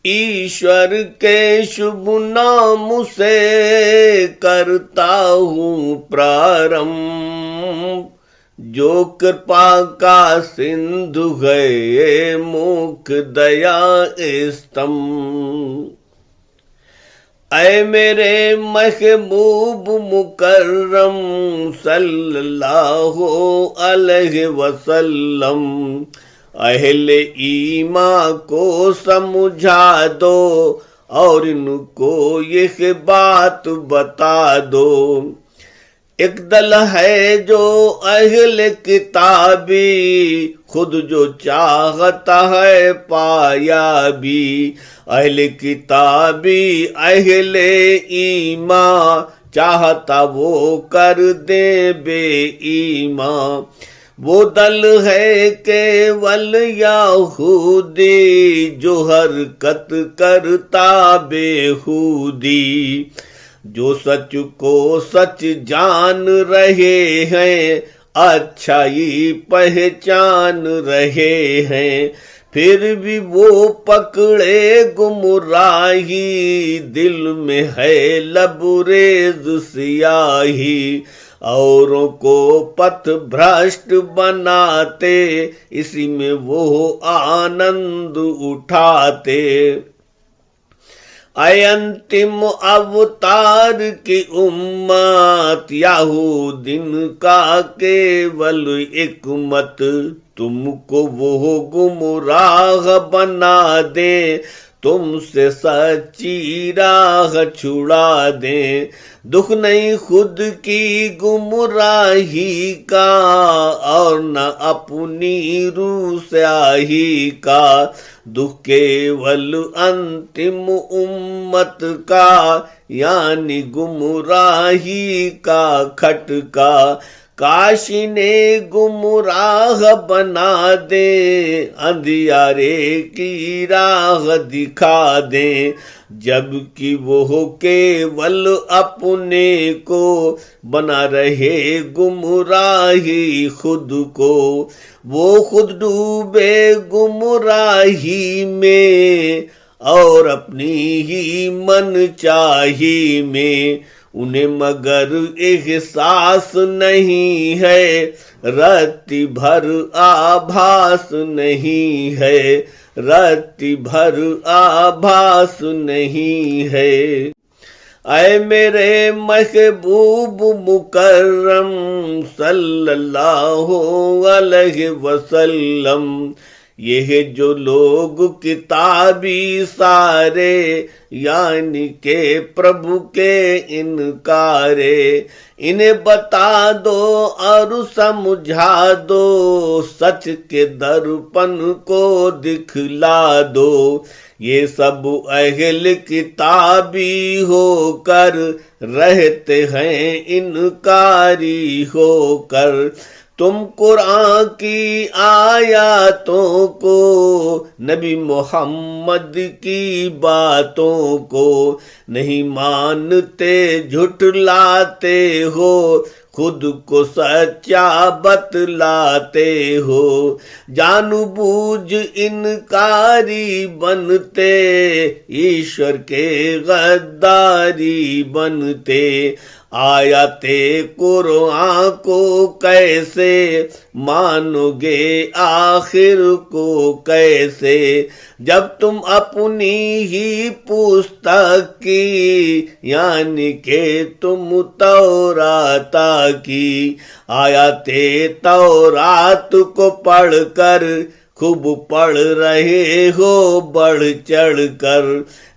ایشور کے شبھ نام سے کرتا ہوں پرارمبھ، جو کرپا کا سندھو ہے مکھ دیا استم۔ اے میرے محبوب مکرم صلی اللہ علیہ وسلم، اہل ایمان کو سمجھا دو اور ان کو یہ بات بتا دو۔ ایک دل ہے جو اہل کتابی، خود جو چاہتا ہے پایا بھی۔ اہل کتابی اہل ایمان، چاہتا وہ کر دے بے ایمان۔ وہ دل ہے کیول یہودی، جو حرکت کرتا بیہودی۔ جو سچ کو سچ جان رہے ہیں، اچھائی پہچان رہے ہیں، پھر بھی وہ پکڑے گمراہی۔ دل میں ہے لبریز سیاہی، اوروں کو پتھ بھرشٹ بناتے، اسی میں وہ آنند اٹھاتے۔ اے انتم اوتار کی امت، یہودین کا کیول ایک مت، تم کو وہ گمراہ بنا دیں، تم سے سچی راہ چھڑا دیں۔ دکھ نہیں خود کی گمراہی کا، اور نہ اپنی روح سیاہی کا، دکھ کیول انتم امت کا، یعنی گمراہی کا کھٹکا۔ کاش انہیں گمراہ بنا دیں، اندھیارے کی راہ دکھا دیں، جبکہ وہ کیول اپنے کو بنا رہے گمراہی خود کو۔ وہ خود ڈوبے گمراہی میں، اور اپنی ہی من چاہی میں، انہیں مگر احساس نہیں ہے، رتی بھر آبھاس نہیں ہے، رتی بھر آبھاس نہیں ہے۔ اے میرے محبوب مکرم صلی اللہ علیہ وسلم، یہ جو لوگ کتابی سارے، یعنی کہ پربھو کے انکارے، انہیں بتا دو اور سمجھا دو، سچ کے درپن کو دکھلا دو۔ یہ سب اہل کتابی ہو کر رہتے ہیں انکاری ہو کر۔ تم قرآن کی آیاتوں کو، نبی محمد کی باتوں کو نہیں مانتے، جھٹلاتے ہو، خود کو سچا بتلاتے ہو، جان بوجھ انکاری بنتے، ایشور کے غداری بنتے۔ آیات قرآن کو کیسے مانو گے، آخر کو کیسے، جب تم اپنی ہی پستک کی، یعنی کہ تم تورات کی آیات تورات کو پڑھ کر خوب پڑھ رہے ہو بڑھ چڑھ کر،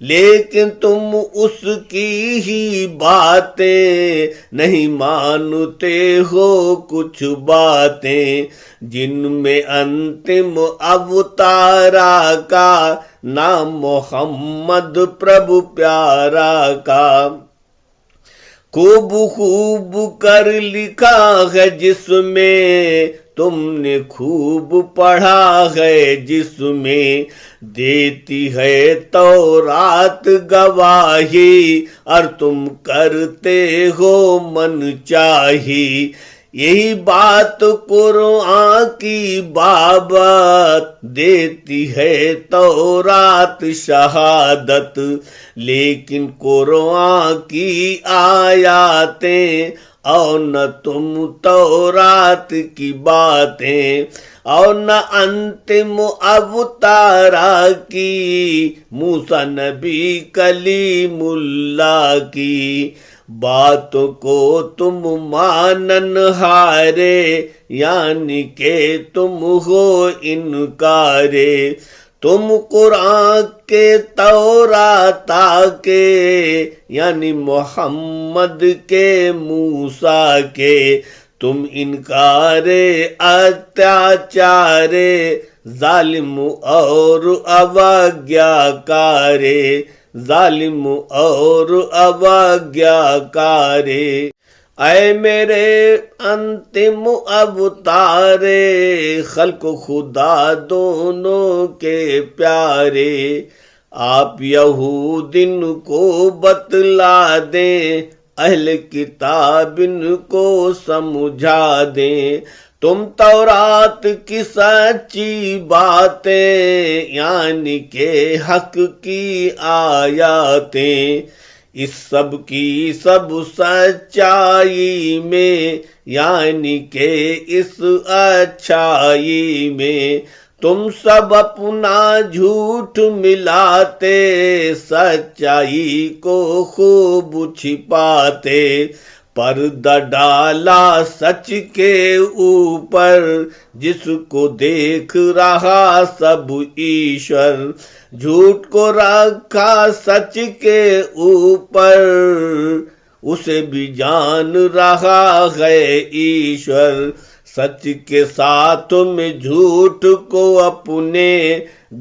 لیکن تم اس کی ہی باتیں نہیں مانتے ہو، کچھ باتیں جن میں انتم اوتارا کا نام محمد پربھو پیارا کا خوب خوب کر لکھا ہے، جس میں تم نے خوب پڑھا ہے، جس میں دیتی ہے تورات گواہی، اور تم کرتے ہو من چاہی۔ یہی بات قرآن کی بابت دیتی ہے تورات شہادت، لیکن قرآن کی آیاتیں اور نہ تم تورات کی باتیں اور نہ انتم اوتارا کی موسیٰ نبی کلیم اللہ کی باتوں کو تم مانن ہارے، یعنی کہ تم ہو انکارے۔ تم قرآن کے تورات کے یعنی محمد کے موسیٰ کے تم انکارے اتیاچارے، ظالم اور اواگیا کارے، ظالم اور اواگیا کارے۔ اے میرے انتم اوتارے، خلق خدا دونوں کے پیارے، آپ یہود ان کو بتلا دیں، اہل کتاب ان کو سمجھا دیں، تم تورات کی سچی باتیں یعنی کہ حق کی آیاتیں، اس سب کی سب سچائی میں یعنی کہ اس اچھائی میں تم سب اپنا جھوٹ ملاتے، سچائی کو خوب چھپاتے، پردہ ڈالا سچ کے اوپر جس کو دیکھ رہا سب ایشور، جھوٹ کو رکھا سچ کے اوپر اسے بھی جان رہا ہے ایشور، سچ کے ساتھ میں جھوٹ کو اپنے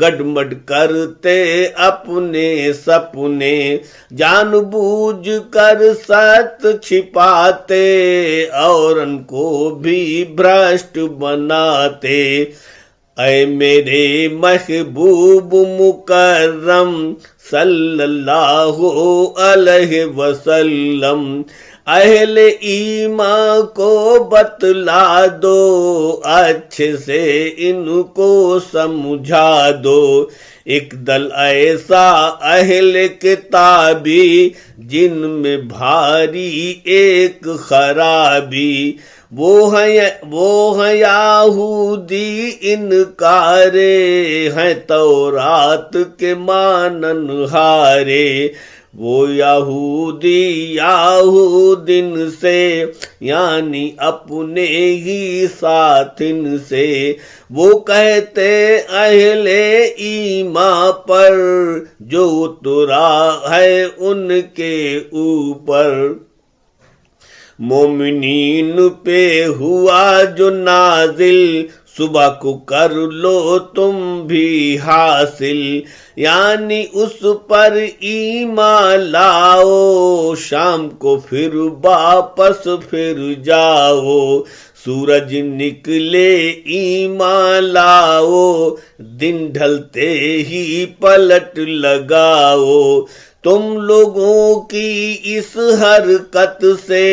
گڈمڈ کرتے اپنے سپنے، جان بوجھ کر سچ چھپاتے اور ان کو بھی بھرشٹ بناتے۔ اے میرے محبوب مکرم صلی اللہ علیہ وسلم، اہل ایمان کو بتلا دو، اچھے سے ان کو سمجھا دو، ایک دل ایسا اہل کتابی جن میں بھاری ایک خرابی، وہ ہیں یہودی انکارے، ہیں تورات کے مانن ہارے، وہ یہودین سے یعنی اپنے ہی ساتھن سے، وہ کہتے اہل ایمان پر جو اترا ہے ان کے اوپر، مومنین پہ ہوا جو نازل، صبح کو کر لو تم بھی حاصل، یعنی اس پر ایمان لاؤ، شام کو پھر واپس پھر جاؤ، سورج نکلے ایمان لاؤ، دن ڈھلتے ہی پلٹ لگاؤ، تم لوگوں کی اس حرکت سے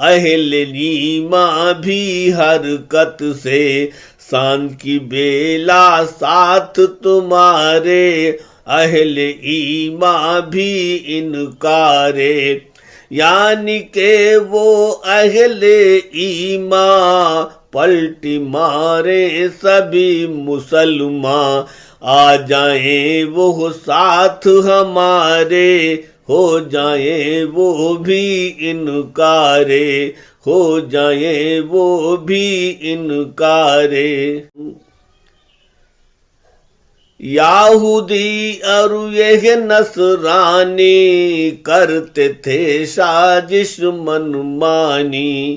اہل ایمان بھی حرکت سے، سانجھ کی بیلا ساتھ تمہارے، اہل ایمان بھی انکارے، یعنی کہ وہ اہل ایمان پلٹی مارے سبھی مسلمان، آ جائیں وہ ساتھ ہمارے، ہو جائیں وہ بھی انکارے، ہو جائیں وہ بھی انکارے۔ یہودی اور یہ نصرانی کرتے تھے سازش منمانی،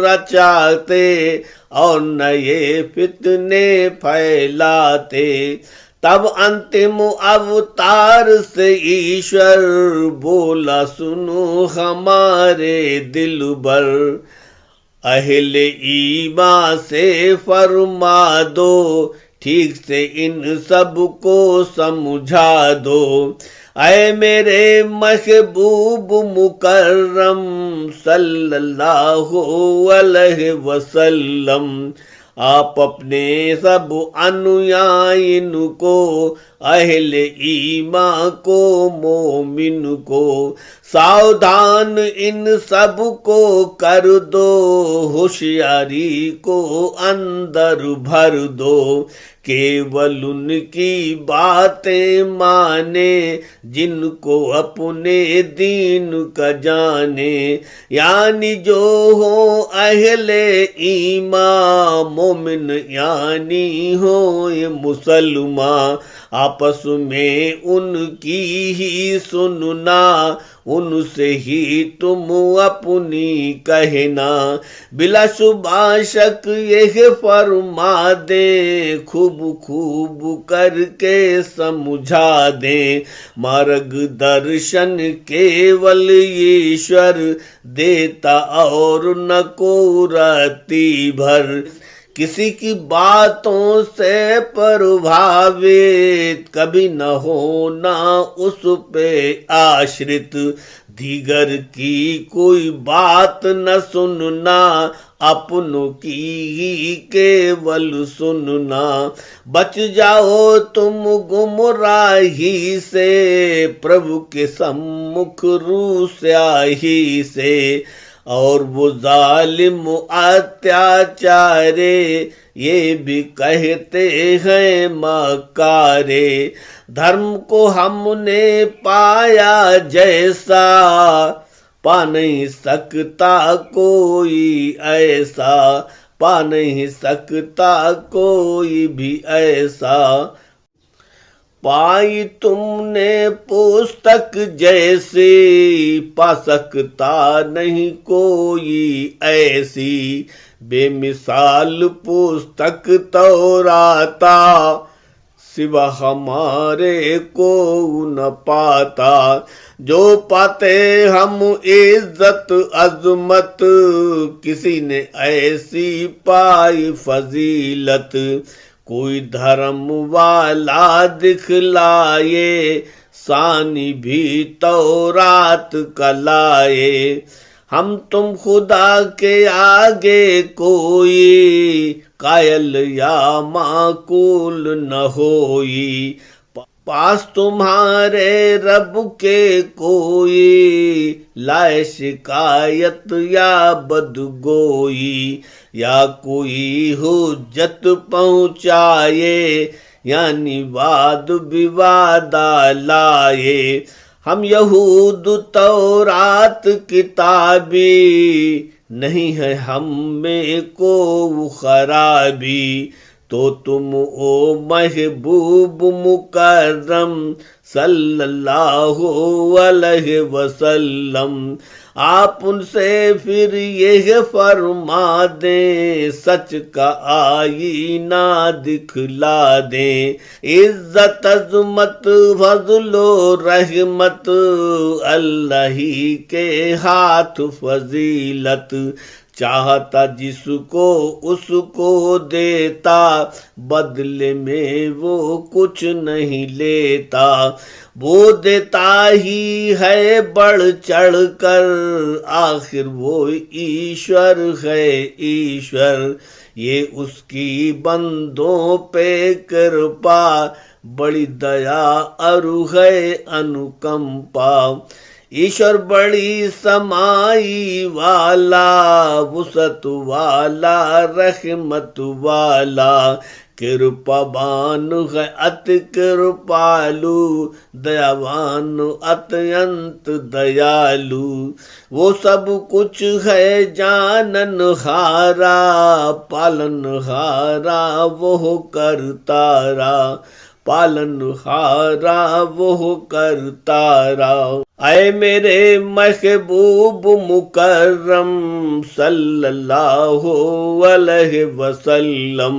رچاتے اور نئے فتنے پھیلاتے، تب انتم اوتار سے ایشور بولا سنو ہمارے دل بر، اہل ایمان سے فرما دو ٹھیک سے ان سب کو سمجھا دو۔ اے میرے محبوب مکرم صلی اللہ علیہ وسلم، آپ اپنے سب انویائین کو، اہل ایمان کو، مومن کو ساودھان ان سب کو کر دو، ہوشیاری کو اندر بھر دو، کیول ان کی باتیں مانے جن کو اپنے دین کا جانے، یعنی جو ہو اہل ایمان مومن، یعنی ہو یہ مسلمان، آپس میں ان کی ہی سننا، ان سے ہی تم اپنی کہنا، بلا شبہ شک یہ فرما دیں، خوب خوب کر کے سمجھا دیں، مارگ درشن کیول ایشور دیتا اور نہ کو رتی بھر، کسی کی باتوں سے پربھاوت کبھی نہ ہونا اس پہ آشرت، دیگر کی کوئی بات نہ سننا، اپنوں کی ہی کیول سننا، بچ جاؤ تم گمراہی سے، پربھو کے سمکھ رو سیاہی سے، اور وہ ظالم اتیاچارے یہ بھی کہتے ہیں مکارے، دھرم کو ہم نے پایا جیسا، پا نہیں سکتا کوئی ایسا، پا نہیں سکتا کوئی بھی ایسا، پائی تم نے پستک جیسی، پا سکتا نہیں کوئی ایسی، بے مثال پستک توراتا، سوا ہمارے کو نہ پاتا، جو پاتے ہم عزت عظمت، کسی نے ایسی پائی فضیلت، کوئی دھرم والا دکھلائے، ثانی بھی تورات کا لائے، ہم تم خدا کے آگے کوئی قائل یا معقول نہ ہوئی، پاس تمہارے رب کے کوئی لائے شکایت یا بدگوئی، یا کوئی حجت پہنچائے، یعنی واد ووادہ لائے، ہم یہود تورات کتابی، نہیں ہے ہم میں کو خرابی، تو تم او محبوب مکرم صلی اللہ علیہ وسلم، آپ ان سے پھر یہ فرما دیں، سچ کا آئینہ دکھلا دیں، عزت عظمت فضل و رحمت اللہ ہی کے ہاتھ فضیلت، چاہتا جس کو اس کو دیتا، بدلے میں وہ کچھ نہیں لیتا، وہ دیتا ہی ہے بڑھ چڑھ کر، آخر وہ ایشور ہے ایشور، یہ اس کی بندوں پہ کرپا، بڑی دیا اور ہے انوکمپا، ایشور بڑی سمائی والا، وسعت والا، رحمت والا، کرپابان ہے اتی کرپالو، دیاوان اتینت دیالو، وہ سب کچھ ہے جانن ہارا، پالن ہارا وہ کرتارا، پالن ہارا وہ کرتارا، اے میرے محبوب مکرم صلی اللہ علیہ وسلم،